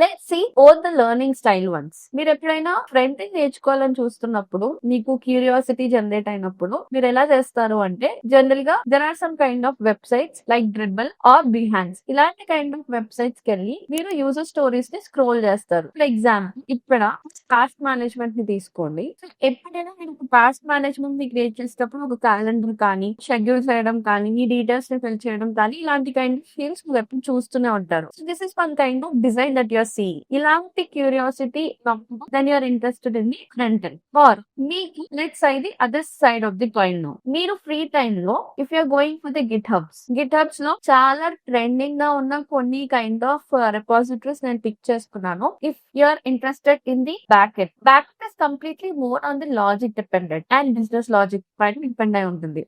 Let's see both the learning style ones. మీరు ఎప్పుడైనా front end నేర్చుకోవాలని చూస్తున్నప్పుడు, మీకు క్యూరియాసిటీ జనరేట్ అయినప్పుడు మీరు ఎలా చేస్తారు అంటే, జనరల్ గా there are some kind of websites like Dribbble or Behance. ఇలాంటి కైండ్ ఆఫ్ వెబ్సైట్స్ కి వెళ్ళి మీరు యూజర్ స్టోరీస్ ని స్క్రోల్ చేస్తారు. ఫర్ ఎగ్జాంపుల్, ఇక్కడ టాస్క్ మేనేజ్మెంట్ ని తీసుకోండి. ఎప్పుడైనా మీరు టాస్క్ మేనేజ్మెంట్ ని క్రియేట్ చేసేటప్పుడు ఒక క్యాలెండర్ కానీ, షెడ్యూల్ చేయడం కానీ, మీ డీటెయిల్స్ ని ఫిల్ చేయడం కానీ, ఇలాంటి కైండ్ ఆఫ్ ఫీల్స్ మీరు ఎప్పుడు చూస్తూనే ఉంటారు. So this is one kind of design that you're seeing. ఇలాంటి curiosity then you're interested in the front end. Or మీకు let's say the other side of the coin no. మీరు free time లో if you're going for the GitHubs లో చాలా trending గా ఉన్న కొన్ని kind of repositories నేను pick చేసుకున్నాను. If you're interested in the back end is completely more on the logic dependent and business logic పైన depend అయి ఉంటుంది.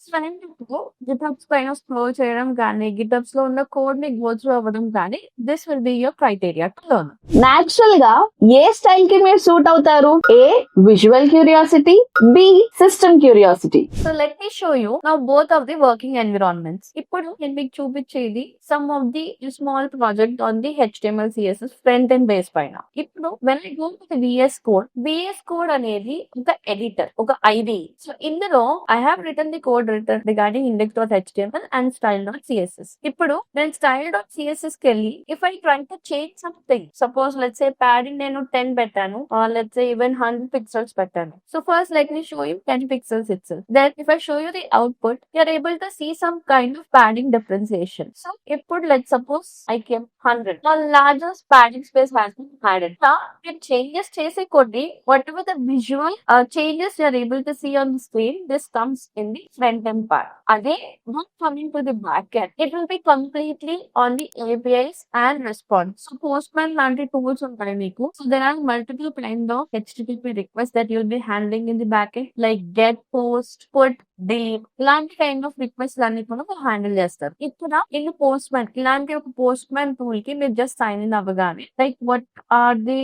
గిట్ హబ్స్ పైన స్క్రోల్ చేయడం కానీ, గిట్ హబ్స్ లో ఉన్న కోడ్ ని గో త్రూ అవ్వడం కానీ, this will be your criteria to learn. Natural గా ఏ స్టైల్ కి మీరు సూట్ అవుతారు? A visual curiosity, B system curiosity. So let me show you now both of the working environments. ఇప్పుడు నేను మీకు చూపించేది some of the small project on the HTML CSS front and base పైన. ఇప్పుడు when I go to the VS code అనేది ఒక editor, ఒక ID. So ఇందులో I have return the code regarding index.html and style.css. ఇప్పుడు నేను style.css కి వెళ్ళి if I try to change something, suppose let's say padding నేను 10 పెట్టాను, లెట్స్ సే ఈవెన్ 100 పిక్సెల్స్ పెట్టాను. So first let me show you 10 pixels itself. Then if I show you the output, you are able to see some kind of padding differentiation. So ఇప్పుడు let's suppose I came 100. A largest padding space has been added. Now you changes చేసే కొద్ది whatever the visual changes you are able to see on the screen, this comes in the front end part. అదే not coming to the back end, it will be completely on the APIs and response. So Postman లాంటి tools ఉంటాయి మీకు. So there are multiple kind of HTTP requests that you will be handling in the back end, like get, post, put, delete. ఇలాంటి kind of request అన్ని కూడా handle చేస్తారు. ఇప్పుడు in postman ఇలాంటి ఒక పోస్ట్మ్యాన్ టూల్ కి మీరు జస్ట్ సైన్ ఇన్ అవ్వగానే, like what are the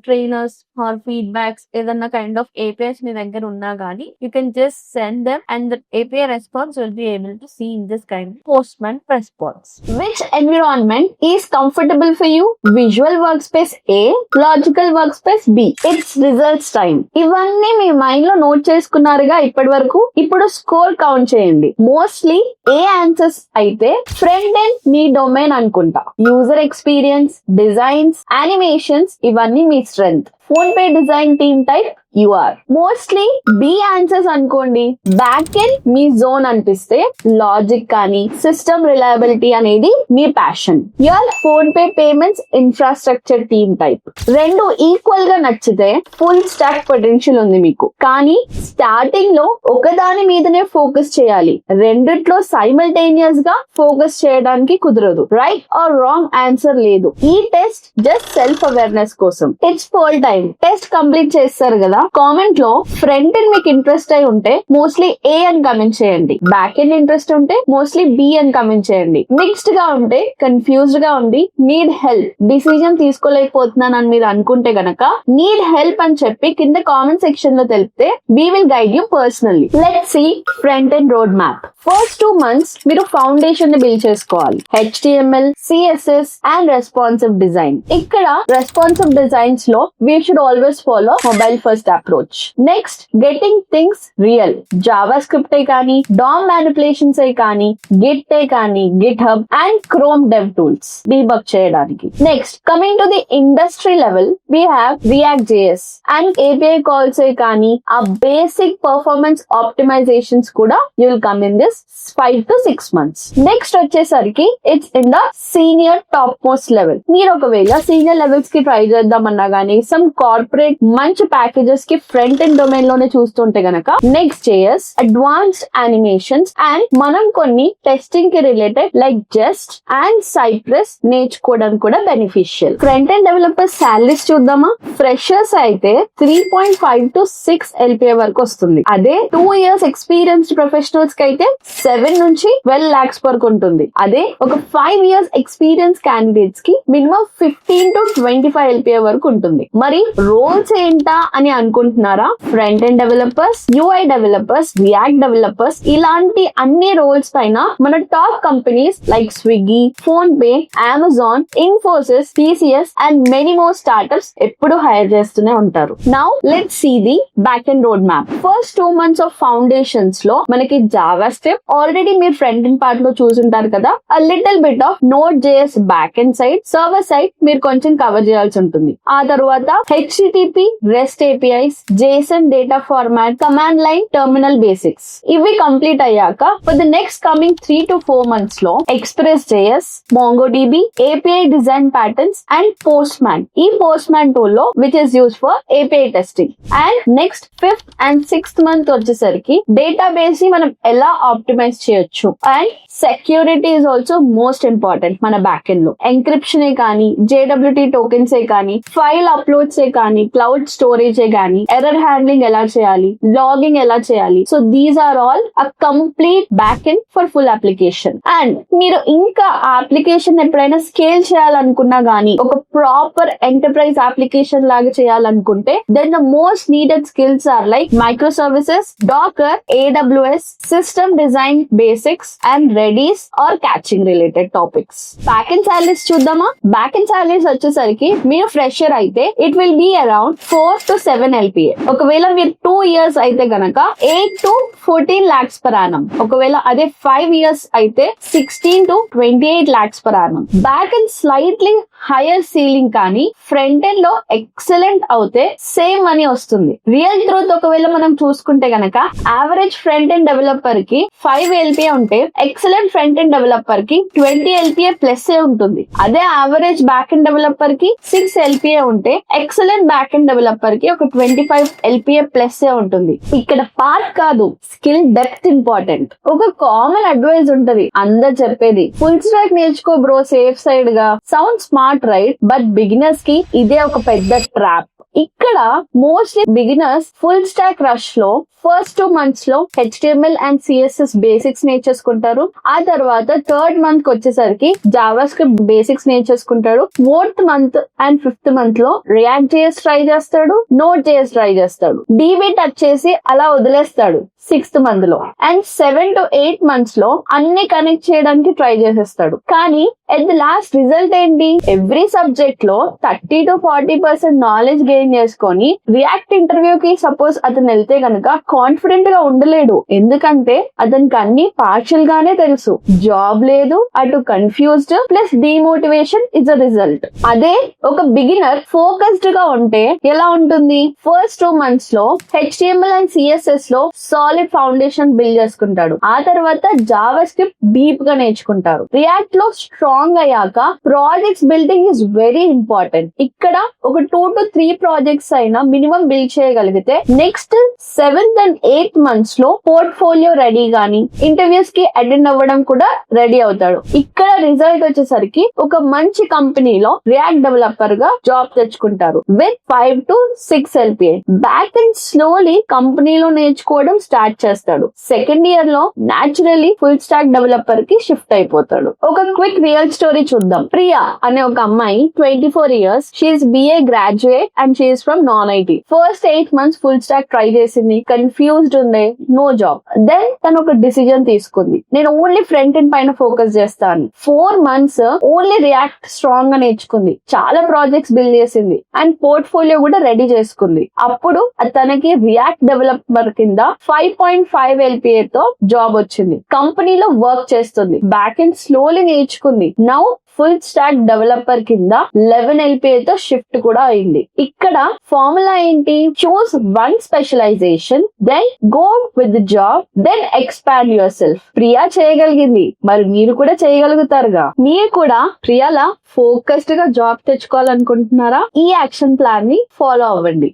trainers or feedbacks, ఏదన్నా కైండ్ ఆఫ్ APIs మీ దగ్గర ఉన్నా గానీ, you can just send them and the API response will be able to see in this kind of Postman response. Which environment is comfortable for you? Visual workspace A, logical workspace B. It's results time. ఇవన్నీ మీ mind లో note చేసుకున్నారుగా ఇప్పటి వరకు. ఇప్పుడు score count చేయండి. Mostly A answers అయితే front end మీ domain అనుకుంటా. User experience, designs, animations ఇవన్నీ మీ strength. PhonePe design team type you're. Mostly B answers అనుకోండి. బ్యాక్ ఎండ్ మీ జోన్ అనిపిస్తే, లాజిక్ కానీ సిస్టమ్ రిలయబిలిటీ అనేది మీ passion. You're PhonePe payments infrastructure team type. రెండు ఈక్వల్ గా నచ్చితే ఫుల్ స్టాక్ పొటెన్షియల్ ఉంది మీకు. కానీ స్టార్టింగ్ లో ఒకదాని మీదనే ఫోకస్ చేయాలి. రెండిట్లో సైమల్టేనియస్ గా ఫోకస్ చేయడానికి కుదరదు. రైట్ ఆర్ రాంగ్ ఆన్సర్ లేదు. ఈ టెస్ట్ జస్ట్ సెల్ఫ్ అవేర్నెస్ కోసం. It's poll time. Test complete చేస్తారు కదా, కామెంట్ లో ఫ్రంట్ ఎండ్ మీకు ఇంట్రెస్ట్ అయి ఉంటే మోస్ట్లీ ఏ అని కమెంట్ చేయండి. బ్యాక్ ఎండ్ ఇంట్రెస్ట్ ఉంటే మోస్ట్లీ బి అని కమెంట్ చేయండి. మిక్స్డ్ గా ఉంటే, కన్ఫ్యూజ్డ్ గా ఉంది, నీడ్ హెల్ప్, డిసిజన్ తీసుకోలేకపోతున్నాను అని మీరు అనుకుంటే గనక నీడ్ హెల్ప్ అని చెప్పి కింద కామెంట్ సెక్షన్ లో తెలిపితే we will guide you personally. Let's see front end roadmap. First 2 months మీరు ఫౌండేషన్ ని బిల్డ్ చేసుకోవాలి. HTML, CSS and responsive design. ఇక్కడ responsive designs లో we should always follow mobile first approach. Next, getting things real. JavaScript కానీ, DOM manipulations కానీ, Git కానీ, GitHub and Chrome dev tools debug చేయడానికి. Next, coming to the industry level, we have React.js and API calls కానీ, ఆ basic performance optimizations కూడా you will come in this 5 to 6 months. Next వచ్చేసరికి it's in the senior top most level. మీరు ఒకవేళ senior levels కి try చేద్దామన్నా గానీ, some corporate మంచి ప్యాకేజెస్ కి ఫ్రంట్ ఎండ్ డొమైన్ లోనే చూస్తుంటే గనక Next.js, అడ్వాన్స్డ్ యానిమేషన్స్ అండ్ మనం కొన్ని టెస్టింగ్ కి related like just and Cypress నేర్చుకోవడం కూడా beneficial. Front end developer salaries చూద్దామా? ఫ్రెషర్స్ అయితే 3.5 to 6 LPA వరకు వస్తుంది. అదే 2 years ఎక్స్పీరియన్స్డ్ ప్రొఫెషనల్స్ కి అయితే 7 నుంచి 12 lakhs వరకు ఉంటుంది. అదే ఒక 5 years ఎక్స్పీరియన్స్ క్యాండిడేట్స్ కి మినిమం 15 to 25 LPA వరకు ఉంటుంది. మరి మరి రోల్స్ ఏంటా అని అనుకుంటున్నారా? Front end developers, UI developers, React developers, ఇలాంటి అన్ని రోల్స్ పైన మన top companies like Swiggy, PhonePe, Amazon, Infosys, TCS and many more startups ఎప్పుడు హైర్ చేస్తూనే ఉంటారు. Now let's see the back end road map. First 2 months of foundations లో మనకి జావా స్క్రిప్ట్ ఆల్రెడీ మీరు ఫ్రంట్ ఎండ్ పార్ట్ లో చూసుంటారు కదా. A little bit of Node JS back end side, server side మీరు కొంచెం కవర్ చేయాల్సి ఉంటుంది. ఆ తర్వాత HTTP, rest APIs, Jason data format, command line, terminal basics ఇవి కంప్లీట్ అయ్యాక for the next coming 3 to 4 months లో express JS, MongoDB, API design patterns and postman. ఈ పోస్ట్మ్యాన్ టూల్ లో which is use for API testing. And next 5th and 6th month వచ్చేసరికి database ని మనం ఎలా optimise చేయొచ్చు. And security is also most important మన back end లో. Encryption కానీ, జేడబ్ల్యూటీ టోకెన్స్ కానీ, ఫైల్ అప్లోడ్స్ కానీ, క్లౌడ్ స్టోరేజ్ కానీ, ఎర్రర్ హ్యాండ్లింగ్ ఎలా చేయాలి, లాగింగ్ ఎలా చేయాలి. So these are all a complete back end for full application. And మీరు ఇంకా ఆ అప్లికేషన్ ఎప్పుడైనా స్కేల్ చేయాలనుకున్నా గానీ, ఒక ప్రాపర్ ఎంటర్ప్రైజ్ అప్లికేషన్ లాగా చేయాలనుకుంటే then the most needed skills are like micro services, Docker, AWS, system design basics and Redis or caching related topics. Back end salaries చూద్దామా? బ్యాక్ ఎండ్ సాలరీస్ వచ్చేసరికి మీరు fresher అయితే it will be around 4 to 7 LPA. ఒకవేళ మీరు 2 years అయితే గనక 8 to 14 lakhs per annum. ఒకవేళ అదే 5 years అయితే 16 to 28 lakhs per annum. Back end slightly hire ceiling కానీ ఫ్రంట్ ఎండ్ లో ఎక్సలెంట్ అవుతే సేమ్ మనీ వస్తుంది. రియల్ ట్రూత్ ఒకవేళ మనం చూసుకుంటే గనక యావరేజ్ ఫ్రంట్ ఎండ్ డెవలపర్ కి 5 LPA ఉంటే ఎక్సలెంట్ ఫ్రంట్ ఎండ్ డెవలపర్ కి 20 LPA ప్లస్ ఏ ఉంటుంది. అదే యావరేజ్ బ్యాక్ ఎండ్ డెవలపర్ కి 6 LPA ఉంటే ఎక్సలెంట్ బ్యాక్ ఎండ్ డెవలపర్ కి ఒక 25 LPA ప్లస్ ఏ ఉంటుంది. ఇక్కడ పార్ట్ కాదు, స్కిల్ డెప్త్ ఇంపార్టెంట్. ఒక కామన్ అడ్వైస్ ఉంటది అందరు చెప్పేది, ఫుల్ స్టాక్ నేర్చుకో బ్రో సేఫ్ సైడ్ గా. Sound smart right, but beginners కి ఇదే ఒక పెద్ద ట్రాప్. ఇక్కడ mostly beginners full stack rush లో ఫస్ట్ 2 months లో HTML అండ్ CSS బేసిక్స్ నేర్చేసుకుంటారు. ఆ తర్వాత 3rd month కి వచ్చేసరికి జావా స్క్రిప్ట్ బేసిక్స్ నేర్చేసుకుంటాడు. 4th month and 5th month లో రియాక్ట్ JS ట్రై చేస్తాడు, నోడ్ JS ట్రై చేస్తాడు. DB టచ్ చేసి అలా వదిలేస్తాడు 6th month లో. అండ్ 7 to 8 months లో అన్ని కనెక్ట్ చేయడానికి ట్రై చేసేస్తాడు. కానీ ఎట్ ది లాస్ట్ రిజల్ట్ ఏంటి? ఎవ్రీ సబ్జెక్ట్ లో 30 to 40% నాలెడ్జ్ గెయిన్ చేసుకొని రియాక్ట్ ఇంటర్వ్యూ కి సపోజ్ అతను వెళ్తే గనక కాన్ఫిడెంట్ గా ఉండలేడు. ఎందుకంటే అతనికి అన్ని పార్షియల్ గానే తెలుసు. జాబ్ లేదు, అటు confused plus demotivation is a result. అదే ఒక బిగినర్ ఫోకస్డ్ గా ఉంటే ఎలా ఉంటుంది? ఫస్ట్ 2 months లో HTML అండ్ CSS లో సాలిడ్ ఫౌండేషన్ బిల్డ్ చేసుకుంటాడు. ఆ తర్వాత జావా స్క్రిప్ట్ డీప్ గా నేర్చుకుంటారు. రియాక్ట్ లో స్ట్రాంగ్ అయ్యాక projects building is very important. ఇక్కడ ఒక 2 to 3 ప్రాజెక్ట్స్ అయినా మినిమం బిల్డ్ చేయగలిగితే next 7th and 8th months లో పోర్ట్ఫోలియో రెడీ గానీ ఇంటర్వ్యూస్ కి అటెండ్ అవ్వడం కూడా రెడీ అవుతాడు. ఇక్కడ రిజల్ట్ వచ్చేసరికి ఒక మంచి కంపెనీలో రియాక్ట్ డెవలపర్ గా జాబ్ తెచ్చుకుంటారు with 5 to 6 LPA. Back and slowly కంపెనీలో నేర్చుకోవడం స్టార్ట్ చేస్తాడు. 2nd year లో న్యాచురల్లీ ఫుల్ స్టాక్ డెవలపర్ కి షిఫ్ట్ అయిపోతాడు. ఒక క్విక్ రియల్ స్టోరీ చూద్దాం. ప్రియా అనే ఒక అమ్మాయి 24 years, she's BA graduate and she's from non IT. First 8 months full stack try చేసింది, కన్ఫ్యూజ్డ్ ఉండే, నో జాబ్. దెన్ తను ఒక డిసిజన్ తీసుకుంది, నేను ఓన్లీ ఫ్రంట్ ఎండ్ పైన ఫోకస్ చేస్తాను. 4 months ఓన్లీ రియాక్ట్ స్ట్రాంగ్ గా నేర్చుకుంది, చాలా ప్రాజెక్ట్స్ బిల్డ్ చేసింది అండ్ పోర్ట్ఫోలియో కూడా రెడీ చేసుకుంది. అప్పుడు తనకి రియాక్ట్ డెవలపర్ కింద 5.5 LPA తో జాబ్ వచ్చింది. కంపెనీలో వర్క్ చేస్తుంది, బ్యాక్ ఎండ్ స్లోలీ నేర్చుకుంది. నౌ ఫుల్ స్టాక్ డెవలపర్ కింద 11 LPA తో షిఫ్ట్ కూడా అయింది. ఇక్కడ ఫార్ములా ఏంటి? Choose one specialization, then go with the job, then expand yourself. Priya చేయగలిగింది, మరి మీరు కూడా చేయగలుగుతారుగా. మీరు కూడా ప్రియాలా ఫోకస్డ్ గా జాబ్ తెచ్చుకోవాలనుకుంటున్నారా? ఈ యాక్షన్ ప్లాన్ ని ఫాలో అవ్వండి.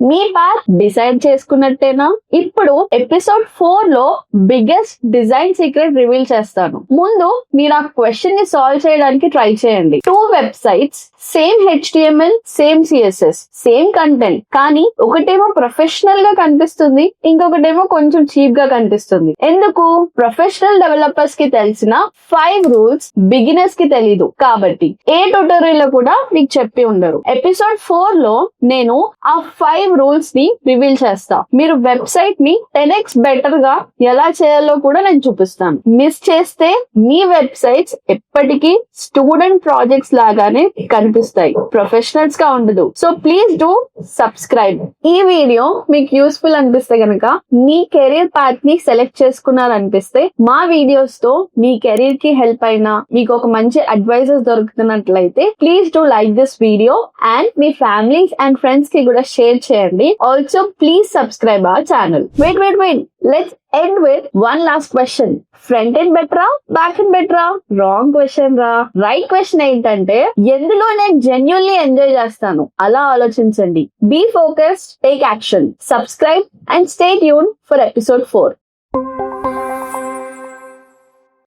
మీ పాత్ డిసైడ్ చేసుకున్నట్టేనా? ఇప్పుడు ఎపిసోడ్ 4 లో బిగ్గెస్ట్ డిజైన్ సీక్రెట్ రివీల్ చేస్తాను. ముందు మీరు ఆ క్వశ్చన్ ని సాల్వ్ చేయడానికి ట్రై చేయండి. 2 websites, same HTML, same CSS, same content, కానీ ఒకటేమో ప్రొఫెషనల్ గా కనిపిస్తుంది, ఇంకొకటేమో కొంచెం చీప్ గా కనిపిస్తుంది. ఎందుకు? ప్రొఫెషనల్ డెవలపర్స్ కి తెలిసిన 5 రూల్స్ బిగినర్స్ కి తెలీదు కాబట్టి ఏ ట్యూటోరియల్ లో కూడా మీకు చెప్పి ఉండరు. ఎపిసోడ్ 4 లో నేను ఆ 5 రూల్స్ ని రివీల్ చేస్తా. మీరు వెబ్సైట్ ని 10x బెటర్ గా ఎలా చేయాలో కూడా నేను చూపిస్తాను. మిస్ చేస్తే మీ వెబ్సైట్స్ ఎప్పటికీ స్టూడెంట్ ప్రాజెక్ట్స్ లాగానే కనిపిస్తాయి, ప్రొఫెషనల్స్ గా ఉండదు. So please do subscribe. ఈ వీడియో మీకు యూస్ఫుల్ అనిపిస్తే గనక, మీ కెరీర్ పాత్ ని సెలెక్ట్ చేసుకున్నారనిపిస్తే, మా వీడియోస్ తో మీ కెరీర్ కి హెల్ప్ అయినా, మీకు ఒక మంచి అడ్వైజెస్ దొరుకుతున్నట్లయితే please do like this video and మీ ఫ్యామిలీస్ అండ్ ఫ్రెండ్స్ కి కూడా షేర్ చేయండి. Also please subscribe our channel. Wait let's end with one last question. Front end బెటరా, బ్యాక్ ఎండ్ బెటరా? రాంగ్ క్వశ్చన్ రా. రైట్ క్వశ్చన్ ఏంటంటే, ఎందులో నేను జెన్యున్లీ ఎంజాయ్ చేస్తాను అలా ఆలోచించండి. Be focused, take action. Subscribe and stay tuned for episode 4.